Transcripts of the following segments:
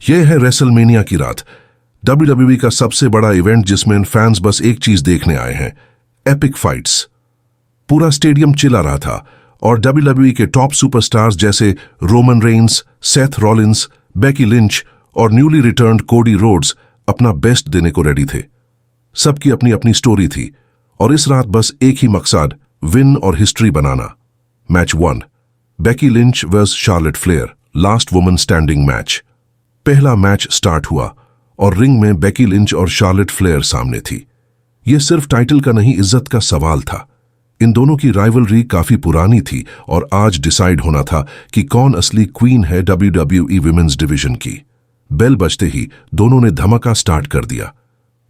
यह है रेसलमेनिया की रात, WWE का सबसे बड़ा इवेंट जिसमें फैंस बस एक चीज देखने आए हैं, एपिक फाइट्स। पूरा स्टेडियम चिल्ला रहा था और WWE के टॉप सुपरस्टार्स जैसे Roman Reigns, Seth Rollins, Beki Lynch और न्यूली रिटर्न्ड कोडी रोड्स अपना बेस्ट देने को रेडी थे। सबकी अपनी अपनी स्टोरी थी और इस रात बस एक ही मकसद, विन और हिस्ट्री बनाना। Match 1, Becky Lynch versus Charlotte Flair, last woman standing match. पहला मैच स्टार्ट हुआ और रिंग में बेकी लिंच और शार्लेट फ्लेयर सामने थी। यह सिर्फ टाइटल का नहीं, इज्जत का सवाल था। इन दोनों की राइवलरी काफी पुरानी थी और आज डिसाइड होना था कि कौन असली क्वीन है WWE विमेंस डिवीजन की। बेल बजते ही दोनों ने धमाका स्टार्ट कर दिया।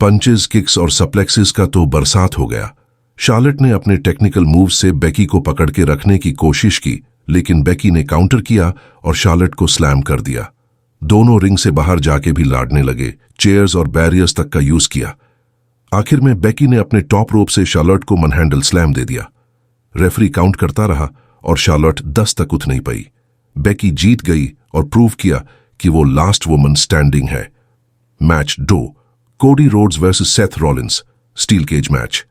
पंचेस, किक्स और सप्लेक्सेस का तो बरसात हो गया। शार्लेट ने अपने टेक्निकल मूव से बेकी को पकड़ के रखने की कोशिश की, लेकिन बेकी ने काउंटर किया और शार्लेट को स्लैम कर दिया। दोनों रिंग से बाहर जाके भी लड़ने लगे, चेयर्स और बैरियर्स तक का यूज किया। आखिर में बेकी ने अपने टॉप रोप से शार्लेट को मनहैंडल स्लैम दे दिया। रेफरी काउंट करता रहा और शार्लेट 10 तक उठ नहीं पाई। बेकी जीत गई और प्रूव किया कि वो लास्ट वुमन स्टैंडिंग है। Match 2, Cody Rhodes versus Seth Rollins, steel cage match.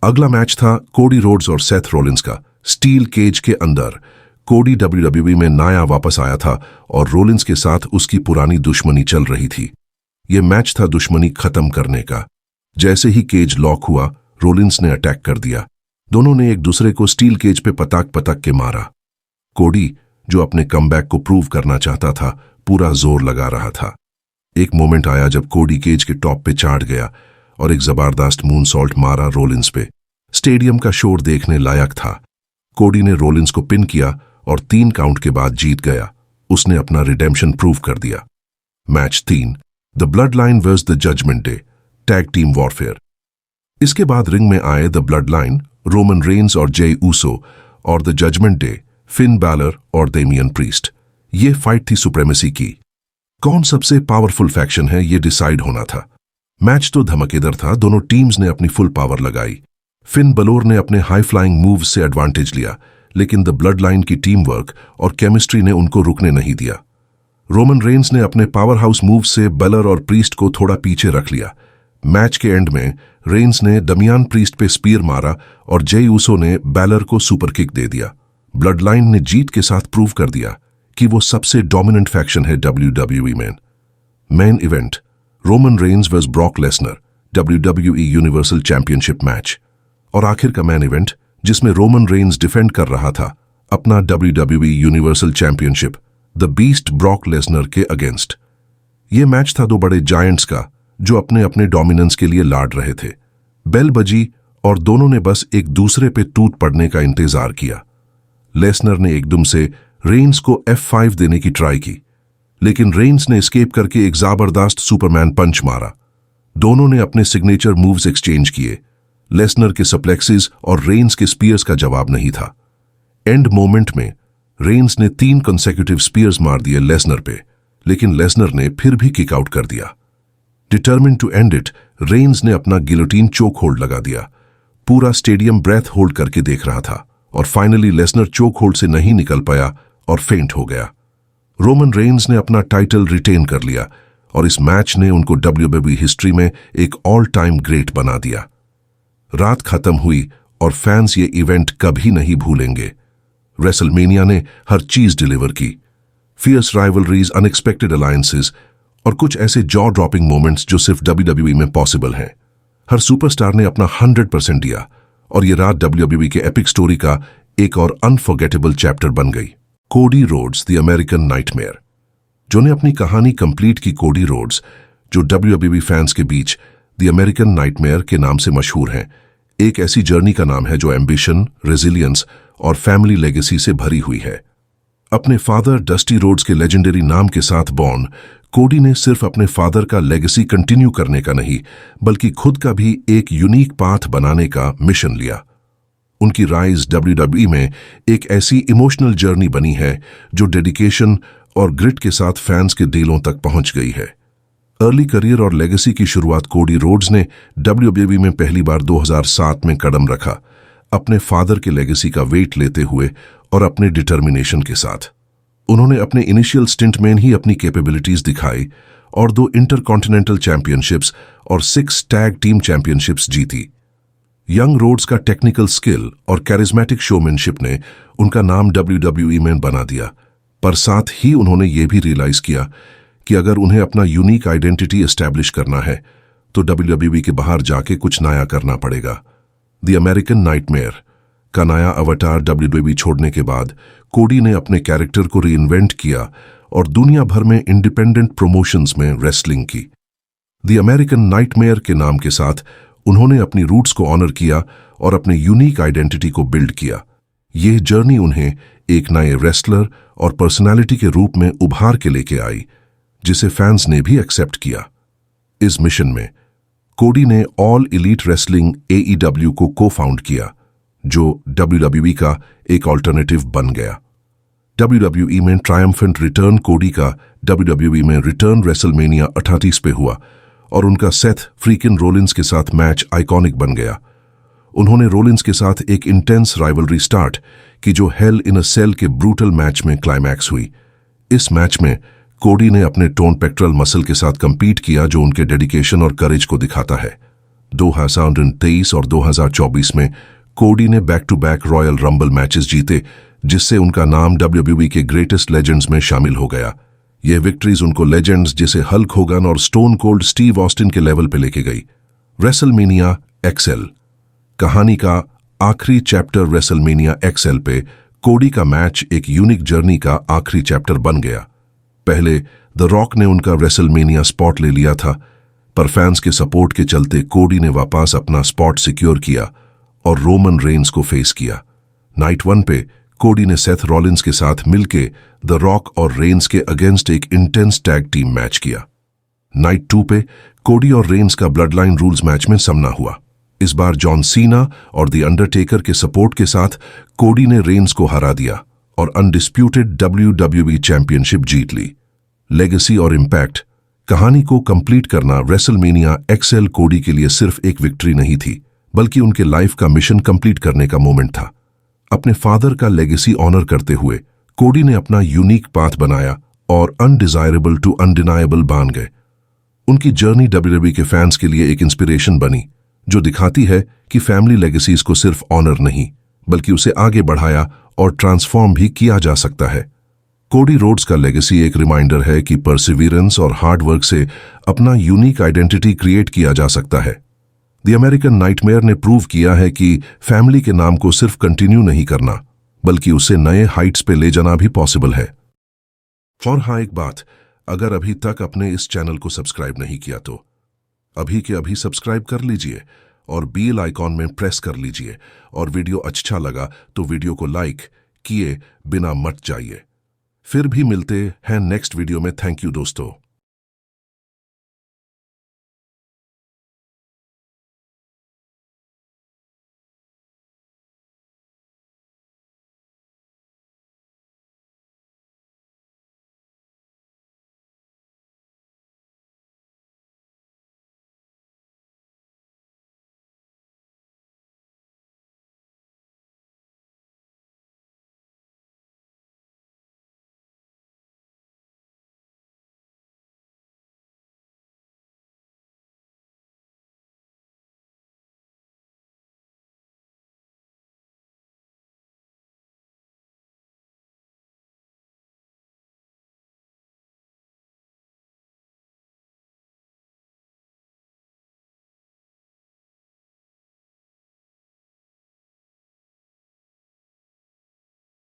अगला मैच था कोडी रोड्स और सेथ रॉलिंस का, स्टील केज के अंदर। कोडी WWE में नया वापस आया था और रोलिंस के साथ उसकी पुरानी दुश्मनी चल रही थी। यह मैच था दुश्मनी खत्म करने का। जैसे ही केज लॉक हुआ, रोलिंस ने अटैक कर दिया। दोनों ने एक दूसरे को स्टील केज पे पटक पटक के मारा। कोडी, जो अपने कमबैक को प्रूव करना चाहता था, पूरा जोर लगा रहा था। एक मोमेंट आया जब कोडी केज के टॉप पे चढ़ गया और एक जबरदस्त मूनसॉल्ट मारा रोलिंस पे। स्टेडियम का शोर देखने लायक था। कोडी ने रोलिंस को पिन किया और 3 काउंट के बाद जीत गया। उसने अपना रिडेम्पशन प्रूव कर दिया। Match 3, the Bloodline versus the Judgment Day, tag team warfare. इसके बाद रिंग में आए the Bloodline, Roman Reigns और जे ऊसो, और the Judgment Day, Finn Balor और डेमियन प्रीस्ट। ये फाइट थी सुप्रेमेसी की। कौन सबसे पावरफुल फैक्शन है, ये डिसाइड होना था। मैच तो धमाकेदार था। दोनों टीम्स ने अपनी फुल पावर लगाई। फिन बलोर ने अपने हाई फ्लाइंग मूव्स से एडवांटेज लिया, लेकिन द ब्लड लाइन की टीम वर्क और केमिस्ट्री ने उनको रुकने नहीं दिया। रोमन रेन्स ने अपने पावर हाउस मूव से बेलर और प्रीस्ट को थोड़ा पीछे रख लिया। मैच के एंड में रेन्स ने डमियान प्रीस्ट पे स्पीयर मारा और जे ऊसो ने बैलर को सुपर किक दे दिया। ब्लड लाइन ने जीत के साथ प्रूव कर दिया कि वो सबसे डोमिनेंट फैक्शन है WWE में। Main event, Roman Reigns versus Brock Lesnar, WWE universal championship match. और आखिर का मेन इवेंट, जिसमें रोमन रेन्स डिफेंड कर रहा था अपना WWE universal championship the beast Brock Lesnar के अगेंस्ट। यह मैच था 2 बड़े जायंट्स का, जो अपने अपने डोमिनेंस के लिए लड़ रहे थे। बेल बजी और दोनों ने बस एक दूसरे पे टूट पड़ने का इंतजार किया। लेसनर ने एकदम से रेन्स को F5 देने की ट्राई की, लेकिन रेन्स ने एस्केप करके एक जबरदस्त सुपरमैन पंच मारा। दोनों ने अपने सिग्नेचर मूव्स एक्सचेंज किए। लेसनर के सप्लेक्सेस और रेन्स के स्पीयर्स का जवाब नहीं था। एंड मोमेंट में रेन्स ने 3 कंसेक्यूटिव स्पीयर्स मार दिए लेसनर पे, लेकिन लेसनर ने फिर भी किक आउट कर दिया। Determined to end it, Reigns ने अपना गिलोटीन चोक होल्ड लगा दिया। पूरा स्टेडियम ब्रेथ होल्ड करके देख रहा था और फाइनली लेसनर चोक होल्ड से नहीं निकल पाया और फेंट हो गया। रोमन रेन्स ने अपना टाइटल रिटेन कर लिया और इस मैच ने उनको WWE हिस्ट्री में एक ऑल टाइम ग्रेट बना दिया। रात खत्म हुई और फैंस ये इवेंट कभी नहीं भूलेंगे। रेसलमेनिया ने हर चीज डिलीवर की। फियर्स राइवलरीज, अनएक्सपेक्टेड अलायंसेस और कुछ ऐसे जॉ ड्रॉपिंग मोमेंट्स जो सिर्फ WWE में पॉसिबल हैं। हर सुपरस्टार ने अपना 100% दिया और ये रात WWE के एपिक स्टोरी का एक और अनफॉरगेटेबल चैप्टर बन गई। Cody Rhodes, the American nightmare. जो ने अपनी कहानी कंप्लीट की कोडी रोड्स, जो WWE फैंस के बीच द अमेरिकन नाइटमेयर के नाम से मशहूर हैं। एक ऐसी जर्नी का नाम है जो एम्बिशन, रेजिलियंस और फैमिली लेगेसी से भरी हुई है। अपने फादर डस्टी रोड्स के लेजेंडरी नाम के साथ बॉर्न, कोडी ने सिर्फ अपने फादर का लेगेसी कंटिन्यू करने का नहीं, बल्कि खुद का भी एक यूनिक पाथ बनाने का मिशन लिया। उनकी राइज WWE में एक ऐसी इमोशनल जर्नी बनी है जो डेडिकेशन और ग्रिट के साथ फैंस के दिलों तक पहुंच गई है। अर्ली करियर और लेगेसी की शुरुआत कोडी रोड्स ने WWE में पहली बार 2007 में कदम रखा, अपने फादर के लेगेसी का वेट लेते हुए और अपने डिटर्मिनेशन के साथ। उन्होंने अपने इनिशियल स्टिंट में ही अपनी कैपेबिलिटीज दिखाई और 2 इंटरकॉन्टिनेंटल चैंपियनशिप्स और 6 टैग टीम चैंपियनशिप्स जीती। यंग रोड्स का टेक्निकल स्किल और कैरिज्मेटिक शोमैनशिप ने उनका नाम WWE में बना दिया, पर साथ ही उन्होंने ये भी रियलाइज किया कि अगर उन्हें अपना यूनिक आइडेंटिटी एस्टैब्लिश करना है तो WWE के बाहर जाके कुछ नया करना पड़ेगा। द अमेरिकन नाइटमेयर का नया अवतार WWE छोड़ने के बाद कोडी ने अपने कैरेक्टर को रीइन्वेंट किया और दुनिया भर में इंडिपेंडेंट प्रमोशंस में रेसलिंग की। द अमेरिकन नाइटमेयर के नाम के साथ उन्होंने अपनी रूट्स को ऑनर किया और अपने यूनिक आइडेंटिटी को बिल्ड किया। यह जर्नी उन्हें एक नए रेसलर और पर्सनालिटी के रूप में उभार के लेके आई, जिसे फैंस ने भी एक्सेप्ट किया। इस मिशन में कोडी ने ऑल एलीट रेसलिंग AEW को को-फाउंड किया, जो WWE का एक ऑल्टरनेटिव बन गया। WWE में ट्रायम्फेंट रिटर्न कोडी का WWE में रिटर्न रेसलमेनिया 38 पे हुआ और उनका सेथ फ्रीकिन रोलिंस के साथ मैच आइकॉनिक बन गया। उन्होंने रोलिंस के साथ एक इंटेंस राइवलरी स्टार्ट की जो हेल इन अ सेल के ब्रूटल मैच में क्लाइमैक्स हुई। इस मैच में कोडी ने अपने टोन पेक्ट्रल मसल के साथ कंपीट किया, जो उनके डेडिकेशन और करेज को दिखाता है। 2023 और 2024 में कोडी ने back to back Royal Rumble matches जीते, जिससे उनका नाम WWE के ग्रेटेस्ट लेजेंड्स में शामिल हो गया। ये विक्ट्रीज उनको लेजेंड्स जैसे हल्क होगन और स्टोन कोल्ड स्टीव ऑस्टिन के लेवल पे लेके गई। रेसलमेनिया XL कहानी का आखिरी चैप्टर रेसलमेनिया XL पे कोडी का मैच एक यूनिक जर्नी का आखिरी चैप्टर बन गया। पहले द रॉक ने उनका रेसलमेनिया स्पॉट ले लिया था, पर फैंस के सपोर्ट के चलते कोडी ने वापस अपना स्पॉट सिक्योर किया और रोमन रेंस को फेस किया। नाइट 1 पे कोडी ने सेथ रॉलिंस के साथ मिलके द रॉक और रेंस के अगेंस्ट एक इंटेंस टैग टीम मैच किया। नाइट 2 पे कोडी और रेंस का ब्लड लाइन रूल्स मैच में सामना हुआ। इस बार जॉन सीना और द अंडरटेकर के सपोर्ट के साथ कोडी ने रेंस को हरा दिया और अनडिस्प्यूटेड WWE चैंपियनशिप जीत ली। लेगेसी और इम्पैक्ट कहानी को कंप्लीट करना रेसलमेनिया XL कोडी के लिए सिर्फ एक विक्ट्री नहीं थी, बल्कि उनके लाइफ का मिशन कंप्लीट करने का मोमेंट था। अपने फादर का लेगेसी ऑनर करते हुए कोडी ने अपना यूनिक पाथ बनाया और अनडिजायरेबल टू अनडिनायबल बन गए। उनकी जर्नी WWE के फैंस के लिए एक इंस्पिरेशन बनी, जो दिखाती है कि फैमिली लेगेसीज को सिर्फ ऑनर नहीं, बल्कि उसे आगे बढ़ाया और ट्रांसफॉर्म भी किया जा सकता है। कोडी रोड्स का लेगेसी एक रिमाइंडर है कि परसिवियरेंस और हार्डवर्क से अपना यूनिक आइडेंटिटी क्रिएट किया जा सकता है। द अमेरिकन नाइटमेयर ने प्रूव किया है कि फैमिली के नाम को सिर्फ कंटिन्यू नहीं करना, बल्कि उसे नए हाइट्स पे ले जाना भी पॉसिबल है। और हाँ, एक बात, अगर अभी तक अपने इस चैनल को सब्सक्राइब नहीं किया तो अभी के अभी सब्सक्राइब कर लीजिए और बेल आइकॉन में प्रेस कर लीजिए, और वीडियो अच्छा लगा तो वीडियो को लाइक किए बिना मत जाइए। फिर भी मिलते हैं नेक्स्ट वीडियो में। थैंक यू दोस्तों।